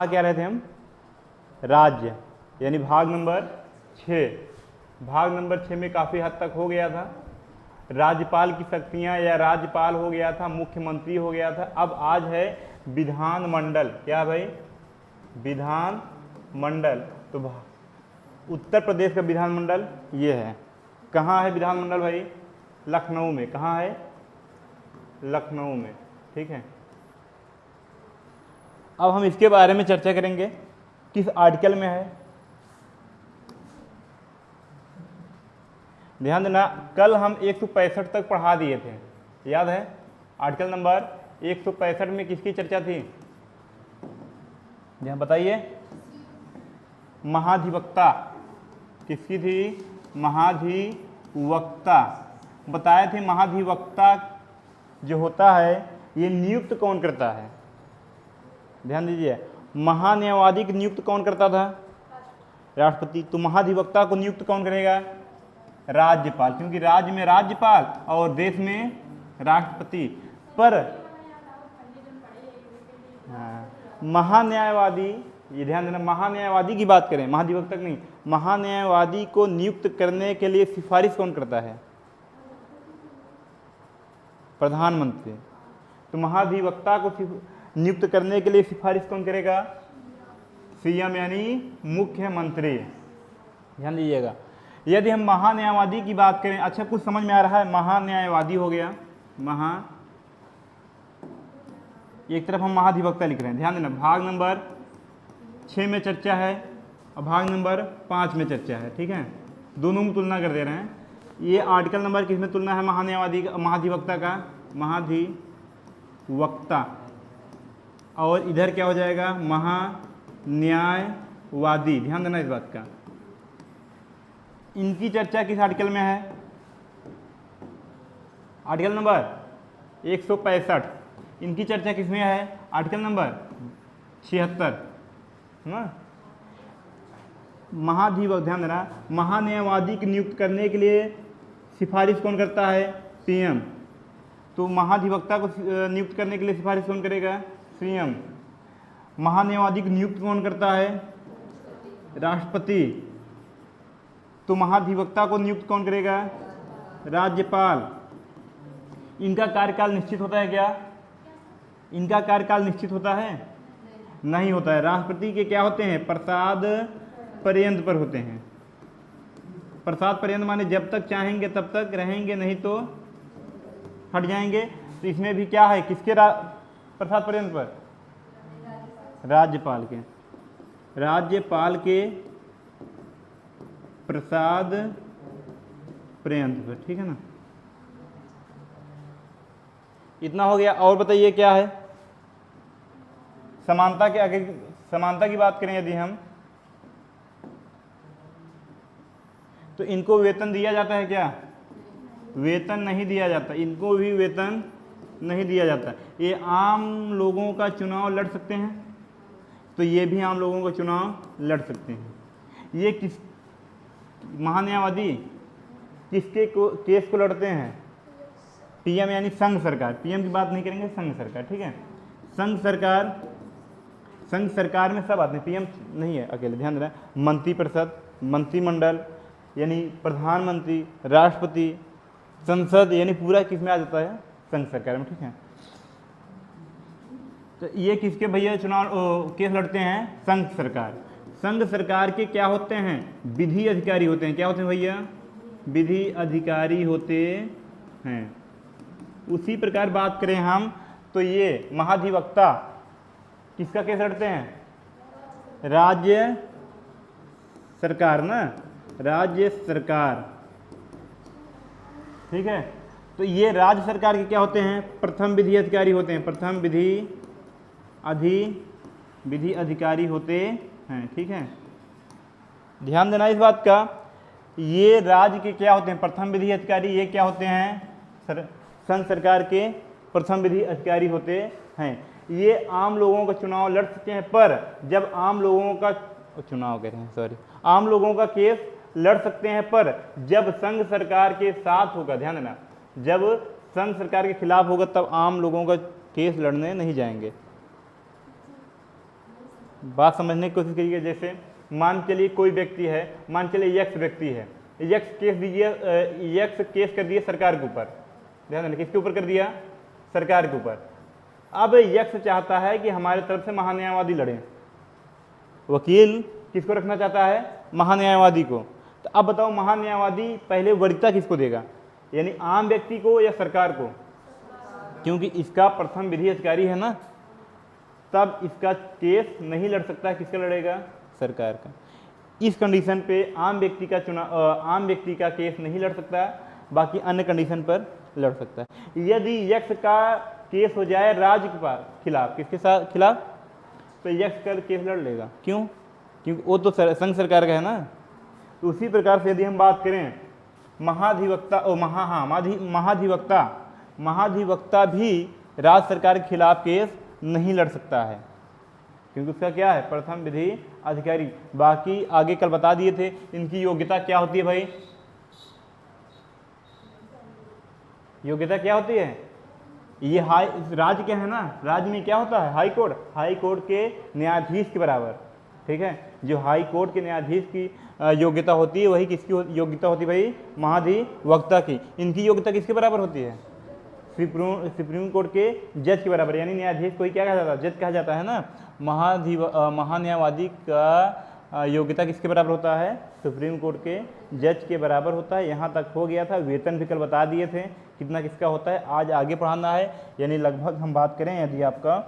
क्या रहे थे हम? राज्य, यानी भाग नंबर 6। भाग नंबर 6 में काफ़ी हद तक हो गया था, राज्यपाल की शक्तियां, या राज्यपाल हो गया था, मुख्यमंत्री हो गया था। अब आज है विधानमंडल। क्या भाई? विधानमंडल। तो उत्तर प्रदेश का विधानमंडल ये है। कहाँ है विधानमंडल भाई? लखनऊ में। कहाँ है? लखनऊ में। ठीक है, अब हम इसके बारे में चर्चा करेंगे, किस आर्टिकल में है। ध्यान देना, कल हम 165 तक पढ़ा दिए थे, याद है? आर्टिकल नंबर 165 में किसकी चर्चा थी? ध्यान बताइए। महाधिवक्ता। किसकी थी? महाधिवक्ता। बताए थे महाधिवक्ता जो होता है ये नियुक्त कौन करता है? ध्यान दीजिए, महान्यायवादी की नियुक्त कौन करता था? राष्ट्रपति। तो महाधिवक्ता को नियुक्त कौन करेगा? राज्यपाल, क्योंकि राज्य में राज्यपाल और देश में राष्ट्रपति। पर महान्यायवादी, ये ध्यान देना, महान्यायवादी की बात करें, महाधिवक्ता नहीं, महान्यायवादी को नियुक्त करने के लिए सिफारिश कौन करता है? प्रधानमंत्री। तो महाधिवक्ता को नियुक्त करने के लिए सिफारिश कौन करेगा? सीएम, यानी मुख्यमंत्री। ध्यान दीजिएगा। यदि हम महान्यायवादी की बात करें, अच्छा कुछ समझ में आ रहा है? महान्यायवादी हो गया, एक तरफ हम महाधिवक्ता लिख रहे हैं। ध्यान देना, भाग नंबर 6 में चर्चा है और भाग नंबर 5 में चर्चा है। ठीक है, दोनों में तुलना कर दे रहे हैं। ये आर्टिकल नंबर किस में तुलना है? महान्यायवादी का, महाधिवक्ता का, महाधिवक्ता। और इधर क्या हो जाएगा? महान्यायवादी। ध्यान देना इस बात का। इनकी चर्चा किस आर्टिकल में है? Article number 165। इनकी चर्चा किसमें है? आर्टिकल नंबर 76 ना। महाधिवक्ता, ध्यान देना, महान्यायवादी की नियुक्त करने के लिए सिफारिश कौन करता है? सीएम। तो महाधिवक्ता को नियुक्त करने के लिए सिफारिश कौन करेगा? सीएम। महान्यायवादी की नियुक्त कौन करता है? राष्ट्रपति। तो महाधिवक्ता को नियुक्त कौन करेगा? राज्यपाल। इनका कार्यकाल निश्चित होता है क्या? इनका कार्यकाल निश्चित होता है? नहीं होता है। राष्ट्रपति के क्या होते हैं? प्रसाद पर्यंत पर होते हैं। प्रसाद पर्यंत माने जब तक चाहेंगे तब तक रहेंगे, नहीं तो हट जाएंगे। तो इसमें भी क्या है? किसके प्रसाद पर्यंत पर? राज्यपाल के। राज्यपाल के प्रसाद पर्यंत पर। ठीक है ना, इतना हो गया। और बताइए क्या है? समानता के आगे, समानता की बात करें यदि हम, तो इनको वेतन दिया जाता है क्या? वेतन नहीं दिया जाता, इनको भी वेतन नहीं दिया जाता। ये आम लोगों का चुनाव लड़ सकते हैं, तो ये भी आम लोगों का चुनाव लड़ सकते हैं। ये किस महान्यायवादी किसके केस को लड़ते हैं? पीएम, यानी संघ सरकार। पीएम की बात नहीं करेंगे, संघ सरकार। ठीक है, संघ सरकार। संघ सरकार में सब आते हैं, पीएम नहीं है अकेले। ध्यान देना, मंत्रिपरिषद, मंत्रिमंडल यानी प्रधानमंत्री, राष्ट्रपति, संसद, यानी पूरा किस में आ जाता है? संघ सरकार में। ठीक है, तो ये किसके भैया चुनाव केस लड़ते हैं? संघ सरकार। संघ सरकार के क्या होते हैं? विधि अधिकारी होते हैं। क्या होते हैं भैया? विधि अधिकारी होते हैं। उसी प्रकार बात करें हम, तो ये महाधिवक्ता किसका केस लड़ते हैं? राज्य सरकार ना, राज्य सरकार। ठीक है, तो ये राज्य सरकार के क्या होते हैं? प्रथम विधि अधिकारी होते हैं। प्रथम विधि अधिकारी होते हैं। ठीक है, ध्यान देना इस बात का। ये राज्य के क्या होते हैं? प्रथम विधि अधिकारी। ये क्या होते हैं? संघ सरकार के प्रथम विधि अधिकारी होते हैं। ये आम लोगों का चुनाव लड़ सकते हैं, पर जब आम लोगों का चुनाव कह रहे हैं, सॉरी, आम लोगों का केस लड़ सकते हैं, पर जब संघ सरकार के साथ होगा। ध्यान देना, जब संघ सरकार के खिलाफ होगा तब आम लोगों का केस लड़ने नहीं जाएंगे। बात समझने की कोशिश करिए। जैसे मान चलिए कोई व्यक्ति है, मान चलिए यक्स व्यक्ति है, यक्स केस दीजिए, यक्स केस कर दिए सरकार के ऊपर, ध्यान देना किसके ऊपर कर दिया, सरकार के ऊपर। अब यक्स चाहता है कि हमारे तरफ से महान्यायवादी लड़े, वकील किसको रखना चाहता है, महान्यायवादी को। तो अब बताओ महान्यायवादी पहले वरीयता किसको देगा, यानी आम व्यक्ति को या सरकार को, क्योंकि इसका प्रथम विधि अधिकारी है ना, तब इसका केस नहीं लड़ सकता, किसका लड़ेगा, सरकार का। इस कंडीशन पे आम व्यक्ति का आम व्यक्ति का केस नहीं लड़ सकता, बाकी अन्य कंडीशन पर लड़ सकता है। यदि यक्स का केस हो जाए राज्य के खिलाफ, किसके साथ खिलाफ, तो यक्स का केस लड़ लेगा, क्यों, क्योंकि वो तो संघ सरकार का है ना। तो उसी प्रकार से यदि हम बात करें महाधिवक्ता महाधिवक्ता भी राज्य सरकार के खिलाफ केस नहीं लड़ सकता है, क्योंकि उसका क्या है, प्रथम विधि अधिकारी। बाकी आगे कल बता दिए थे इनकी योग्यता क्या होती है भाई, योग्यता क्या होती है, ये राज्य क्या है ना, राज्य में क्या होता है, हाई कोर्ट, हाई कोर्ट के न्यायाधीश के बराबर, ठीक है। जो हाई कोर्ट के न्यायाधीश की योग्यता होती है, वही किसकी योग्यता होती है भाई, महाधिवक्ता की। इनकी योग्यता किसके बराबर होती है, सुप्रीम कोर्ट के जज के बराबर, यानी न्यायाधीश को ही क्या कहा जाता है, जज कहा जाता है ना। महान्यायवादी का योग्यता किसके बराबर होता है, सुप्रीम कोर्ट के जज के बराबर होता है। यहाँ तक हो गया था। वेतन भी कल बता दिए थे कितना किसका होता है, आज आगे पढ़ाना है, यानी लगभग हम बात करें यदि आपका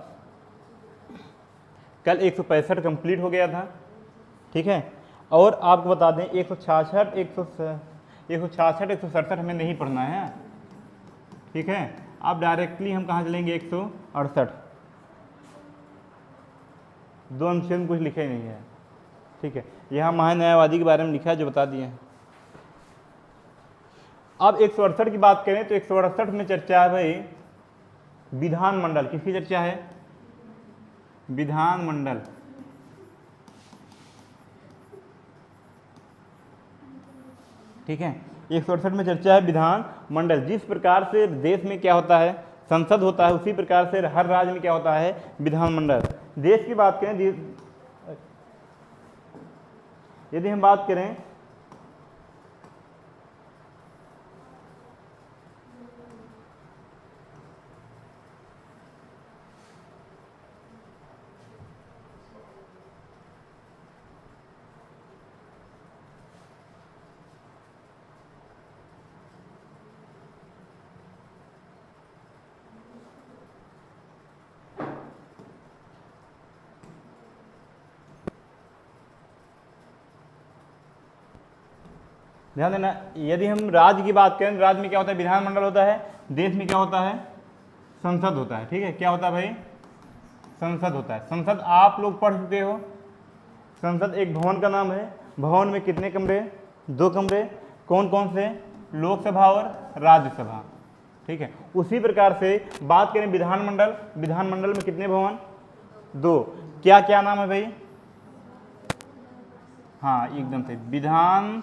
कल 165 कंप्लीट हो गया था, ठीक है। और आपको बता दें 166 167 हमें नहीं पढ़ना है, ठीक है। अब डायरेक्टली हम कहाँ चलेंगे, 168, दो अनुच्छेद में कुछ लिखा ही नहीं है, ठीक है। यहाँ महान्यायवादी के बारे में लिखा है जो बता दिए हैं। अब 168 की बात करें तो 168 में चर्चा है भाई विधानमंडल, किसकी चर्चा है, विधानमंडल, ठीक है। 168 में चर्चा है विधानमंडल। जिस प्रकार से देश में क्या होता है, संसद होता है, उसी प्रकार से हर राज्य में क्या होता है, विधानमंडल। देश की बात करें, यदि हम बात करें ध्यान देना, यदि हम राज्य की बात करें, राज्य में क्या होता है, विधानमंडल होता है, देश में क्या होता है, संसद होता है, ठीक है। क्या होता है भाई, संसद होता है। संसद आप लोग पढ़ चुके हो, संसद एक भवन का नाम है। भवन में कितने कमरे, 2 कमरे, कौन कौन से, लोकसभा और राज्यसभा, ठीक है। उसी प्रकार से बात करें विधानमंडल, विधानमंडल में कितने भवन, 2, क्या क्या नाम है भाई, हाँ एकदम से, विधान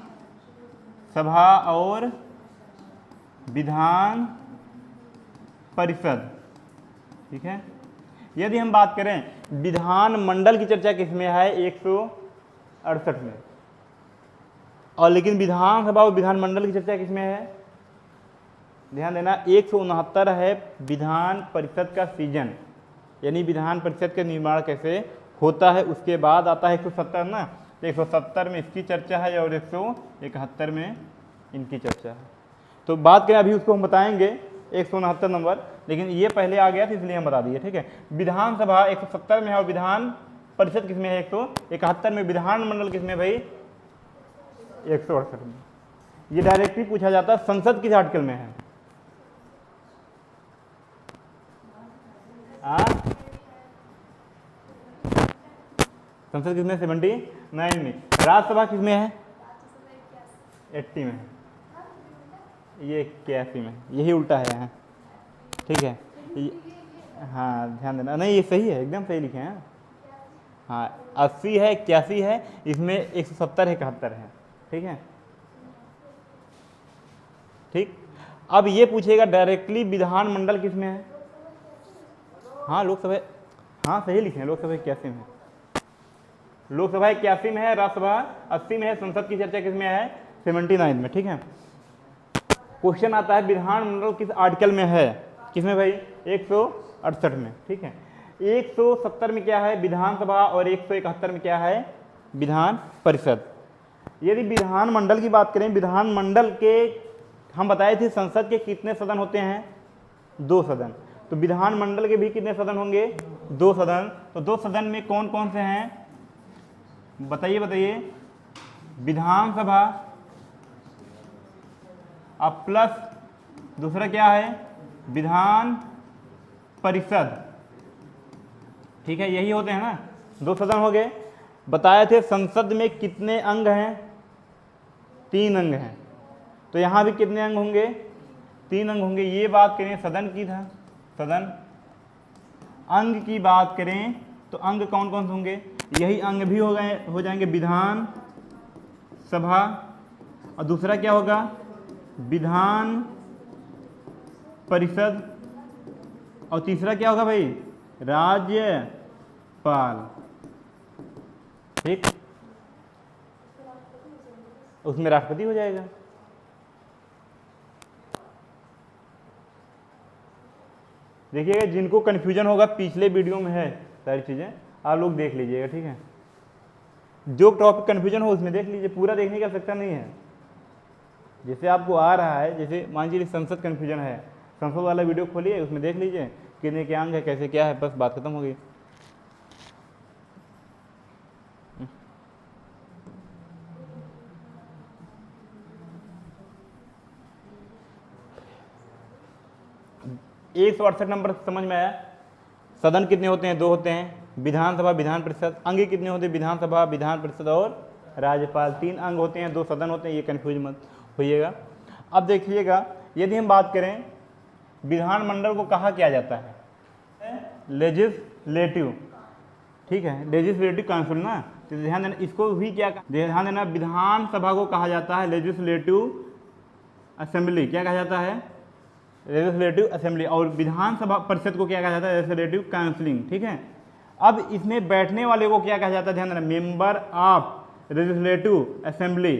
सभा और विधान परिषद, ठीक है। यदि हम बात करें विधानमंडल की चर्चा किसमें है, 168 में, और लेकिन विधानसभा और विधानमंडल की चर्चा किसमें है, ध्यान देना 169 है विधान परिषद का सीजन, यानी विधान परिषद का निर्माण कैसे होता है। उसके बाद आता है 170 ना, 170 में इसकी चर्चा है और 171 में इनकी चर्चा है। तो बात करें अभी उसको हम बताएंगे 169 नंबर, लेकिन ये पहले आ गया था इसलिए हम बता दिए, ठीक है। विधानसभा 170 में है और विधान परिषद किसमें है, 171 में। विधानमंडल किसमें भाई, 168 में। ये डायरेक्टली पूछा जाता है संसद किस आर्टिकल में है, संसद किसमें, 79 में। राज्यसभा किसमें है, 80 में, ये 81 में, यही उल्टा है यहाँ, ठीक है। हाँ ध्यान देना, नहीं ये सही है, एकदम सही लिखे हैं, हाँ 80 है, 81 है, इसमें 170 है, 71 है, ठीक है, ठीक। अब ये पूछेगा डायरेक्टली विधानमंडल किसमें है, हाँ लोकसभा, हाँ सही लिखे हैं, लोकसभा 81 में, लोकसभा 81 में है, राज्यसभा 80 में है, संसद की चर्चा किस में है? 79 में। ठीक है, क्वेश्चन आता है विधानमंडल किस आर्टिकल में है? किसमें भाई? 168 में। ठीक है, 170 में क्या है? विधानसभा, और 171 में क्या है? विधान परिषद। यदि विधानमंडल की बात करें, विधानमंडल के हम बताए थे संसद के कितने सदन होते हैं? 2 सदन। तो विधानमंडल के भी कितने सदन होंगे? 2 सदन। तो 2 सदन में कौन कौन से हैं? बताइए बताइए। विधानसभा अब प्लस दूसरा क्या है? विधान परिषद। ठीक है, यही होते हैं ना, 2 सदन हो गए। बताए थे संसद में कितने अंग हैं? 3 अंग हैं। तो यहां भी कितने अंग होंगे? 3 अंग होंगे। ये बात करें सदन की था, सदन। अंग की बात करें तो अंग कौन कौन से होंगे? यही अंग भी हो जाएंगे विधान सभा, और दूसरा क्या होगा? विधान परिषद, और तीसरा क्या होगा भाई? राज्यपाल। ठीक, उसमें राष्ट्रपति हो जाएगा। देखिएगा, जिनको कन्फ्यूजन होगा पिछले वीडियो में है सारी चीजें, आप लोग देख लीजिएगा। ठीक है, जो टॉपिक कन्फ्यूजन हो उसमें देख लीजिए, पूरा देखने की आवश्यकता नहीं है। जैसे आपको आ रहा है, जैसे मान लीजिए संसद कन्फ्यूजन है, संसद वाला वीडियो खोलिए, उसमें देख लीजिए कितने क्या अंग है, कैसे क्या है, बस बात खत्म हो गई। एक 168 नंबर समझ में आया? सदन कितने होते हैं? 2 होते हैं। विधानसभा, विधान परिषद। अंग कितने होते हैं? विधानसभा, विधान परिषद और राज्यपाल। 3 अंग होते हैं, 2 सदन होते हैं। ये कन्फ्यूज मत होइएगा। अब देखिएगा, यदि हम बात करें विधानमंडल को कहा किया जाता है? लेजिस्लेटिव। ठीक है, लेजिस्लेटिव काउंसिल ना, तो ध्यान देना, इसको भी क्या ध्यान देना, विधानसभा को कहा जाता है लेजिस्लेटिव असेंबली। क्या कहा जाता है? Legislative assembly. और विधानसभा परिषद को क्या कहा जाता है? Legislative counselling. ठीक है, अब इसमें बैठने वाले को क्या कहा जाता है? ध्यान देना, मेंबर ऑफ लेजिस्लेटिव असेंबली।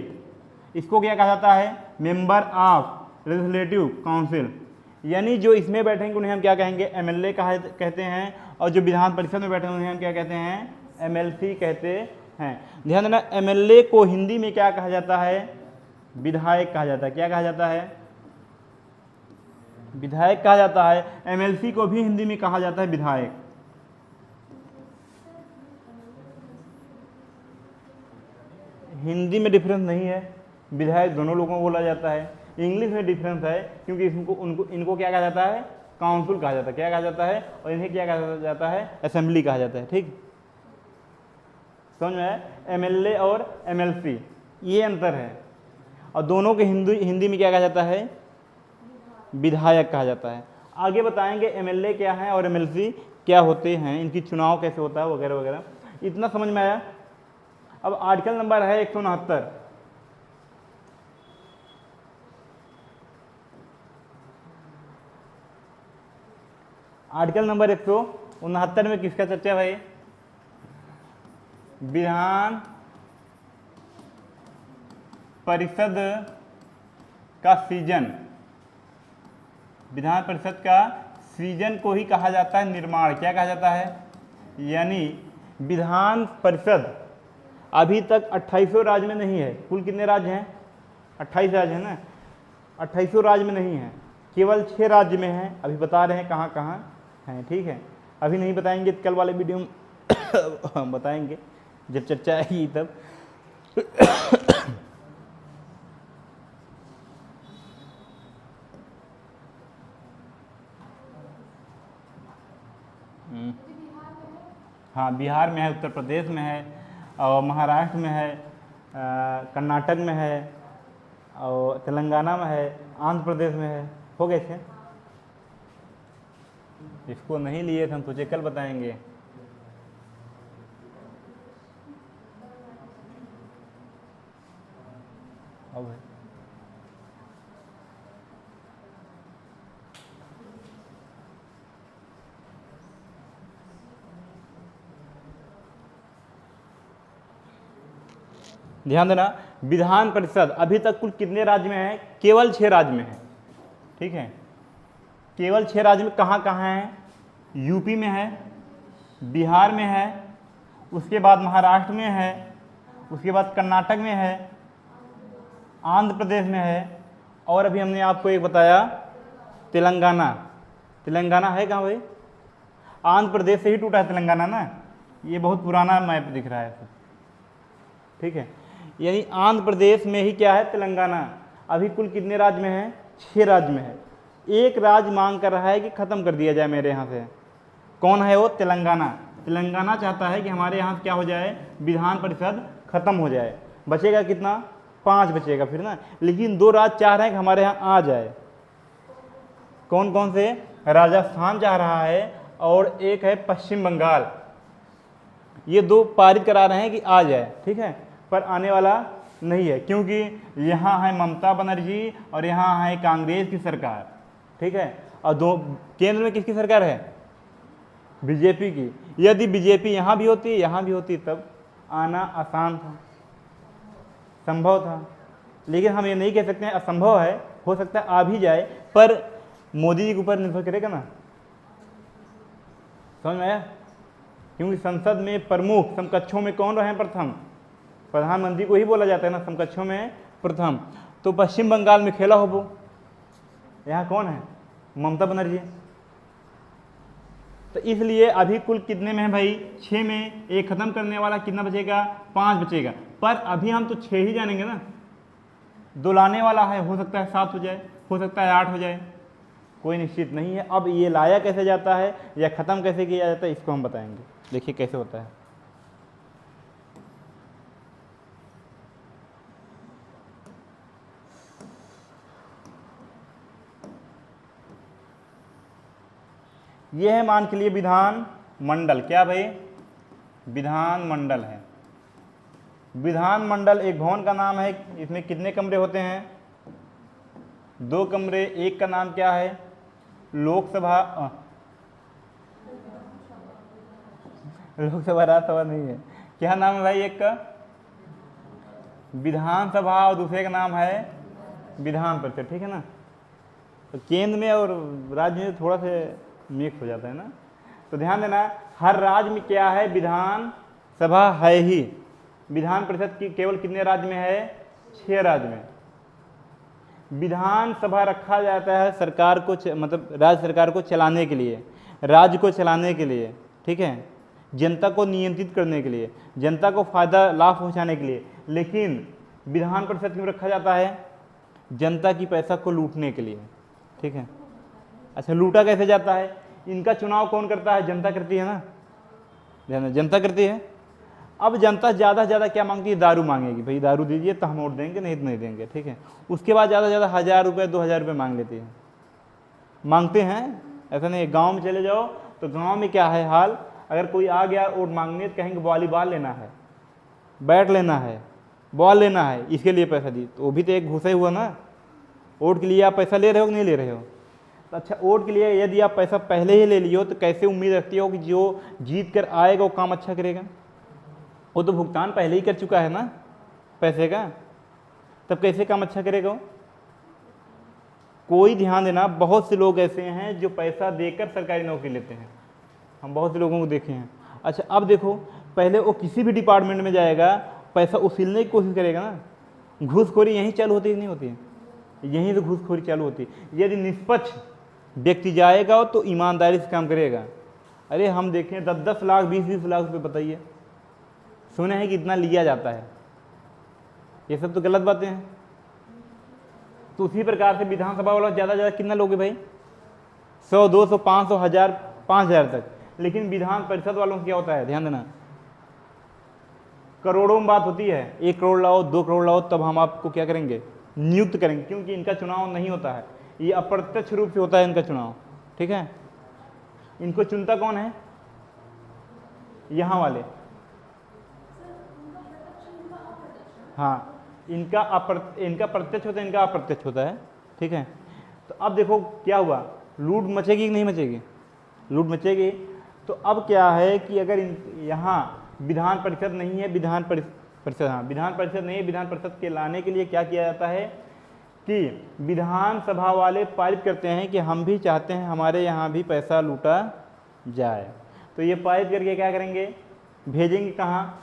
इसको क्या कहा जाता है? Member of legislative council. यानी जो इसमें बैठेंगे उन्हें हम क्या कहेंगे? एमएलए कहते हैं, और जो विधान परिषद में बैठे उन्हें हम क्या कहते हैं? एमएलसी कहते हैं। ध्यान देना, एमएलए को हिंदी में क्या कहा जाता है? विधायक कहा जाता है। क्या कहा जाता है? विधायक कहा जाता है। एमएलसी को भी हिंदी में कहा जाता है विधायक। हिंदी में डिफरेंस नहीं है, विधायक दोनों लोगों को बोला जाता है। इंग्लिश में डिफरेंस है, क्योंकि इनको क्या कहा जाता है? काउंसिल कहा जाता है। क्या कहा जाता है? और इन्हें क्या कहा जाता है? असेंबली कहा जाता है। ठीक, समझ में आया? एमएलए और एमएलसी, ये अंतर है। और दोनों के हिंदी में क्या कहा जाता है? विधायक कहा जाता है। आगे बताएंगे एमएलए क्या है और एमएलसी क्या होते हैं, इनकी चुनाव कैसे होता है, वगैरह वगैरह। इतना समझ में आया? अब आर्टिकल नंबर है 169। आर्टिकल नंबर 169 में किसका चर्चा भाई? विधान परिषद का सीजन। विधान परिषद का सीजन को ही कहा जाता है निर्माण। क्या कहा जाता है? यानी विधान परिषद अभी तक 2800 राज्य में नहीं है। कुल कितने राज्य हैं? 28 राज्य है ना। 2800 राज्य में नहीं है, केवल 6 राज्य में है। अभी बता रहे हैं कहाँ कहाँ हैं। ठीक है, अभी नहीं बताएंगे, कल वाले वीडियो में बताएंगे जब चर्चा आएगी तब। हाँ, बिहार में है, उत्तर प्रदेश में है, और महाराष्ट्र में है, कर्नाटक में है, और तेलंगाना में है, आंध्र प्रदेश में है। हो गए थे, इसको नहीं लिए थे, हम सोचे कल बताएंगे। अब ध्यान देना, विधान परिषद अभी तक कुल कितने राज्य में है? केवल 6 राज्य में है। ठीक है, केवल 6 राज्य में कहाँ कहाँ है? यूपी में है, बिहार में है, उसके बाद महाराष्ट्र में है, उसके बाद कर्नाटक में है, आंध्र प्रदेश में है, और अभी हमने आपको एक बताया तेलंगाना। तेलंगाना है कहाँ भाई? आंध्र प्रदेश से ही टूटा है तेलंगाना ना, ये बहुत पुराना मैप दिख रहा है। ठीक है, यानी आंध्र प्रदेश में ही क्या है? तेलंगाना। अभी कुल कितने राज्य में है? 6 राज्य में है। एक राज्य मांग कर रहा है कि ख़त्म कर दिया जाए मेरे यहाँ से। कौन है वो? तेलंगाना। तेलंगाना चाहता है कि हमारे यहाँ क्या हो जाए? विधान परिषद खत्म हो जाए। बचेगा कितना? 5 बचेगा फिर ना। लेकिन 2 राज्य चाह रहे हैं कि हमारे यहाँ आ जाए। कौन कौन से? राजस्थान चाह रहा है और एक है पश्चिम बंगाल। ये 2 पारित करा रहे हैं कि आ जाए। ठीक है, पर आने वाला नहीं है, क्योंकि यहाँ है ममता बनर्जी और यहाँ है कांग्रेस की सरकार। ठीक है, और केंद्र में किसकी सरकार है? बीजेपी की। यदि बीजेपी यहाँ भी होती, यहाँ भी होती, तब आना आसान था, संभव था। लेकिन हम ये नहीं कह सकते हैं असंभव है, हो सकता है आ भी जाए, पर मोदी जी के ऊपर निर्भर करेगा ना। समझ में आया? क्योंकि संसद में प्रमुख समकक्षों में कौन रहे प्रथम? प्रधानमंत्री को ही बोला जाता है ना समकक्षों में प्रथम। तो पश्चिम बंगाल में खेला हो वो, यहाँ कौन है? ममता बनर्जी। तो इसलिए अभी कुल कितने में है भाई? 6 में। एक खत्म करने वाला कितना बचेगा? 5 बचेगा। पर अभी हम तो 6 ही जानेंगे ना, 2 लाने वाला है, हो सकता है 7 हो जाए, हो सकता है 8 हो जाए, कोई निश्चित नहीं है। अब ये लाया कैसे जाता है या ख़त्म कैसे किया जाता है, इसको हम बताएंगे। देखिए कैसे होता है। ये है मान के लिए विधान मंडल। क्या भाई? विधान मंडल है। विधान मंडल एक भवन का नाम है। इसमें कितने कमरे होते हैं? 2 कमरे। एक का नाम क्या है? लोकसभा। लोकसभा राज्यसभा नहीं है। क्या नाम है भाई? एक का विधानसभा और दूसरे का नाम है विधान परिषद। ठीक है ना। तो केंद्र में और राज्य में थोड़ा सा मिक्स हो जाता है ना। तो ध्यान देना, हर राज्य में क्या है? विधान सभा है ही। विधान परिषद की केवल कितने राज्य में है? 6 राज्य में। विधान सभा रखा जाता है सरकार को मतलब राज्य सरकार को चलाने के लिए, राज्य को चलाने के लिए। ठीक है, जनता को नियंत्रित करने के लिए, जनता को फायदा लाभ पहुंचाने के लिए। लेकिन विधान परिषद क्यों रखा जाता है? जनता की पैसा को लूटने के लिए। ठीक है, अच्छा लूटा कैसे जाता है? इनका चुनाव कौन करता है? जनता करती है ना, जनता करती है। अब जनता ज़्यादा से ज़्यादा क्या मांगती है? दारू मांगेगी, भाई दारू दीजिए तो हम वोट देंगे, नहीं तो नहीं देंगे। ठीक है, उसके बाद ज़्यादा से ज़्यादा 1000 रुपये 2000 रुपये मांग लेती है, मांगते हैं। ऐसा नहीं, गांव में चले जाओ तो गांव में क्या है हाल? अगर कोई आ गया वोट मांगने तो कहेंगे वॉलीबॉल लेना है, बैट लेना है, बॉल लेना है, इसके लिए पैसा दी। तो वो भी तो एक घुसा ही हुआ ना। वोट के लिए आप पैसा ले रहे हो कि नहीं ले रहे हो? तो अच्छा, वोट के लिए यदि आप पैसा पहले ही ले लियो तो कैसे उम्मीद रखती हो कि जो जीत कर आएगा वो काम अच्छा करेगा? वो तो भुगतान पहले ही कर चुका है ना पैसे का, तब कैसे काम अच्छा करेगा वो? कोई ध्यान देना, बहुत से लोग ऐसे हैं जो पैसा देकर सरकारी नौकरी लेते हैं। हम बहुत से लोगों को देखे हैं। अच्छा अब देखो, पहले वो किसी भी डिपार्टमेंट में जाएगा, पैसा उसीलने की कोशिश करेगा ना। घूसखोरी यहीं चालू होती है कि नहीं होती है? यहीं से घूसखोरी चालू होती है। यदि निष्पक्ष व्यक्ति जाएगा तो ईमानदारी से काम करेगा। अरे हम देखें 10-10 लाख 20-20 लाख रुपये, बताइए, सुने हैं कि इतना लिया जाता है। ये सब तो गलत बातें हैं। तो उसी प्रकार से विधानसभा वाला ज़्यादा से ज़्यादा कितना लोगे भाई? 100, 200, 500, 1000, 5000 तक। लेकिन विधान परिषद वालों को क्या होता है? ध्यान देना, करोड़ों में बात होती है। 1 करोड़ लाओ, 2 करोड़ लाओ, तब हम आपको क्या करेंगे? नियुक्त करेंगे। क्योंकि इनका चुनाव नहीं होता है, ये अप्रत्यक्ष रूप से होता है इनका चुनाव। ठीक है, इनको चुनता कौन है? यहाँ वाले। हाँ, इनका प्रत्यक्ष होता है, इनका अप्रत्यक्ष होता है। ठीक है, तो अब देखो क्या हुआ, लूट मचेगी कि नहीं मचेगी? लूट मचेगी। तो अब क्या है कि अगर यहाँ विधान परिषद नहीं है, परिषद, हाँ विधान परिषद नहीं, विधान परिषद के लाने के लिए क्या किया जाता है कि विधानसभा वाले पारित करते हैं कि हम भी चाहते हैं हमारे यहाँ भी पैसा लूटा जाए। तो ये पारित करके क्या करेंगे, भेजेंगे कहाँ,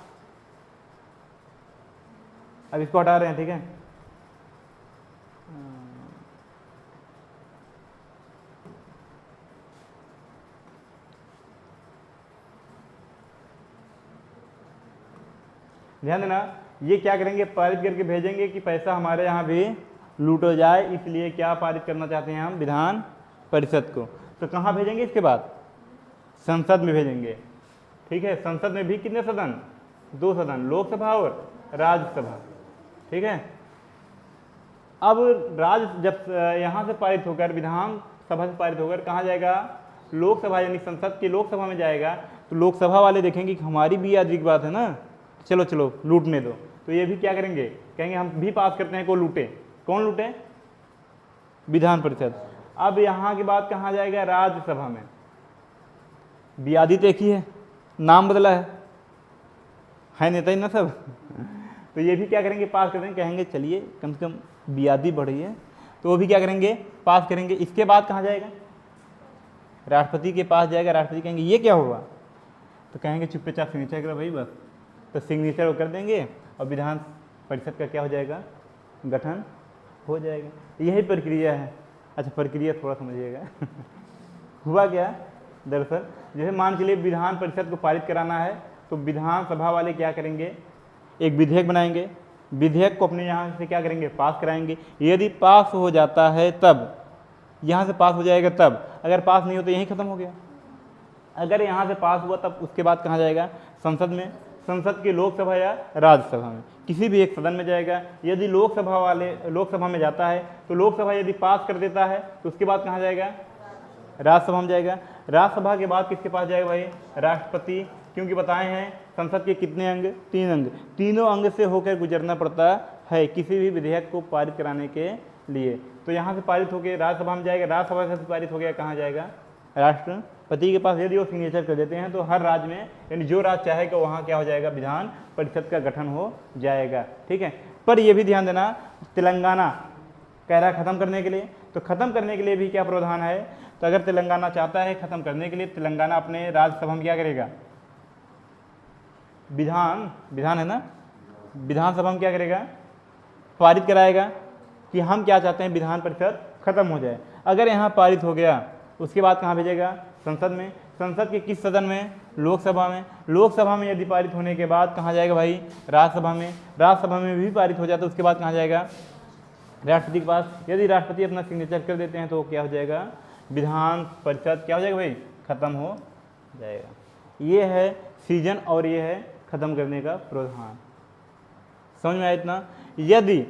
अब इसको हटा रहे हैं, ठीक है। ध्यान देना, ये क्या करेंगे, पारित करके भेजेंगे कि पैसा हमारे यहाँ भी लूट हो जाए, इसलिए क्या पारित करना चाहते हैं हम, विधान परिषद को। तो कहाँ भेजेंगे, इसके बाद संसद में भेजेंगे, ठीक है। संसद में भी कितने सदन, 2 सदन, लोकसभा और राज्यसभा, ठीक है। अब जब यहाँ से पारित होकर, विधानसभा से पारित होकर कहाँ जाएगा, लोकसभा, यानी संसद की लोकसभा में जाएगा। तो लोकसभा वाले देखेंगे कि हमारी भी याद की बात है ना, चलो चलो लूटने दो। तो ये भी क्या करेंगे, कहेंगे हम भी पास करते हैं, को लूटे, कौन लूटे, विधान परिषद। अब यहाँ की बात कहाँ जाएगा, राज्यसभा में। बियादी तो एक ही है, नाम बदला है नेता ही ना सब। तो ये भी क्या करेंगे, पास कर देंगे, कहेंगे चलिए कम से कम बियादी बढ़ी है, तो वो भी क्या करेंगे, पास करेंगे। इसके बाद कहाँ जाएगा, राष्ट्रपति के पास जाएगा। राष्ट्रपति कहेंगे ये क्या हुआ, तो कहेंगे चुपचाप सिग्नेचर करो भाई बस। तो सिग्नेचर वो कर देंगे और विधान परिषद का क्या हो जाएगा, गठन हो जाएगा। यही प्रक्रिया है। अच्छा प्रक्रिया थोड़ा समझिएगा। हुआ क्या, दरअसल जैसे मान के लिए विधान परिषद को पारित कराना है, तो विधानसभा वाले क्या करेंगे, एक विधेयक बनाएंगे, विधेयक को अपने यहाँ से क्या करेंगे, पास कराएंगे। यदि पास हो जाता है तब, यहाँ से पास हो जाएगा तब, अगर पास नहीं हो तो यहीं खत्म हो गया। अगर यहाँ से पास हुआ तब उसके बाद कहाँ जाएगा, संसद में, संसद की लोकसभा या राज्यसभा में, किसी भी एक सदन में जाएगा। यदि लोकसभा में जाता है तो लोकसभा यदि पास कर देता है तो उसके बाद कहाँ जाएगा, राज्यसभा में जाएगा। राज्यसभा के बाद किसके पास जाएगा भाई, राष्ट्रपति, क्योंकि बताए हैं संसद के कितने अंग, 3 अंग, तीनों अंग से होकर गुजरना पड़ता है किसी भी विधेयक को पारित कराने के लिए। तो यहाँ से पारित होकर राज्यसभा में जाएगा, राज्यसभा से पारित हो गया कहाँ जाएगा, राष्ट्रपति के पास। यदि वो सिग्नेचर कर देते हैं तो हर राज्य में, यानी जो राज्य चाहेगा वहाँ क्या हो जाएगा, विधान परिषद का गठन हो जाएगा, ठीक है। पर यह भी ध्यान देना, तेलंगाना कह रहा है खत्म करने के लिए, तो खत्म करने के लिए भी क्या प्रावधान है, तो अगर तेलंगाना चाहता है खत्म करने के लिए, तेलंगाना अपने राज्यसभा में क्या करेगा, विधान है ना, विधानसभा में क्या करेगा, पारित कराएगा कि हम क्या चाहते हैं, विधान परिषद खत्म हो जाए। अगर यहाँ पारित हो गया उसके बाद कहाँ भेजेगा, संसद में। संसद के किस सदन में, लोकसभा में। लोकसभा में यदि पारित होने के बाद कहाँ जाएगा भाई, राज्यसभा में। राज्यसभा में भी पारित हो जाता है उसके बाद कहाँ जाएगा, राष्ट्रपति के पास। यदि राष्ट्रपति अपना सिग्नेचर कर देते हैं तो क्या हो जाएगा, विधान परिषद क्या हो जाएगा भाई, खत्म हो जाएगा। ये है सीजन और ये है खत्म करने का प्रावधान। समझ में आया इतना। यदि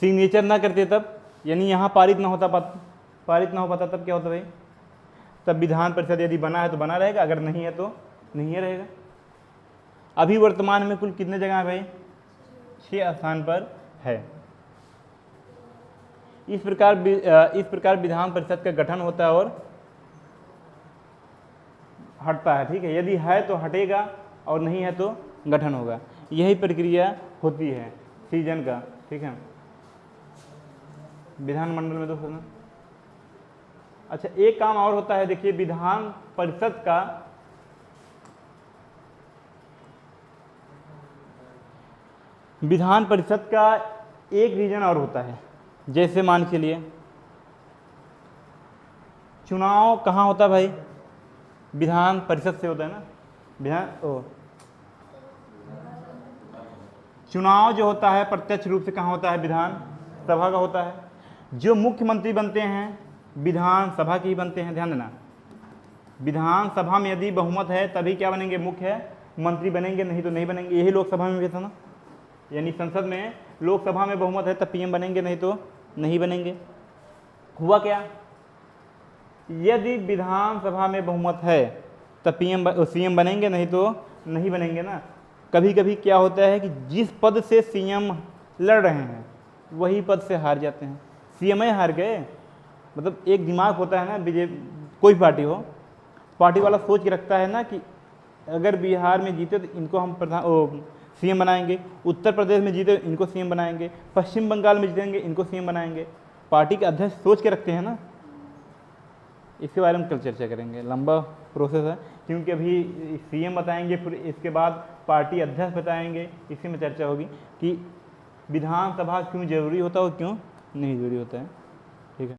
सिग्नेचर ना करते तब, यानी यहाँ पारित ना हो पाता तब क्या होता भाई, तब विधान परिषद यदि बना है तो बना रहेगा, अगर नहीं है तो नहीं रहेगा। अभी वर्तमान में कुल कितने जगह है भाई, 6 स्थान पर है। इस प्रकार विधान परिषद का गठन होता है और हटता है, ठीक है। यदि है तो हटेगा और नहीं है तो गठन होगा। यही प्रक्रिया होती है सीजन का, ठीक है। विधानमंडल में 2 सदन। अच्छा एक काम और होता है, देखिए विधान परिषद का एक रीजन और होता है। जैसे मान के लिए चुनाव कहाँ होता है भाई, विधान परिषद से होता है ना। चुनाव जो होता है प्रत्यक्ष रूप से कहाँ होता है, विधान सभा का होता है। जो मुख्यमंत्री बनते हैं विधानसभा के ही बनते हैं, ध्यान देना। विधानसभा में यदि बहुमत है तभी क्या बनेंगे, मुख्य मंत्री बनेंगे, नहीं तो नहीं बनेंगे। यही लोकसभा में भी था ना, यानी संसद में, लोकसभा में बहुमत है तब पीएम बनेंगे, नहीं तो नहीं बनेंगे। हुआ क्या, यदि विधानसभा में बहुमत है तब सीएम बनेंगे, नहीं तो नहीं बनेंगे ना। कभी कभी क्या होता है कि जिस पद से सीएम लड़ रहे हैं वही पद से हार जाते हैं। सीएम हार गए, मतलब एक दिमाग होता है ना, कोई पार्टी हो, पार्टी वाला सोच के रखता है ना कि अगर बिहार में जीते तो इनको हम सीएम बनाएंगे, उत्तर प्रदेश में जीते तो इनको सीएम बनाएंगे, पश्चिम बंगाल में जीतेंगे इनको सीएम बनाएंगे। पार्टी के अध्यक्ष सोच के रखते हैं ना। इसके बारे में कल चर्चा करेंगे, लंबा प्रोसेस है, क्योंकि अभी सीएम बताएंगे, फिर इसके बाद पार्टी अध्यक्ष बताएंगे, इसी में चर्चा होगी कि विधानसभा क्यों जरूरी होता है और क्यों नहीं जरूरी होता है।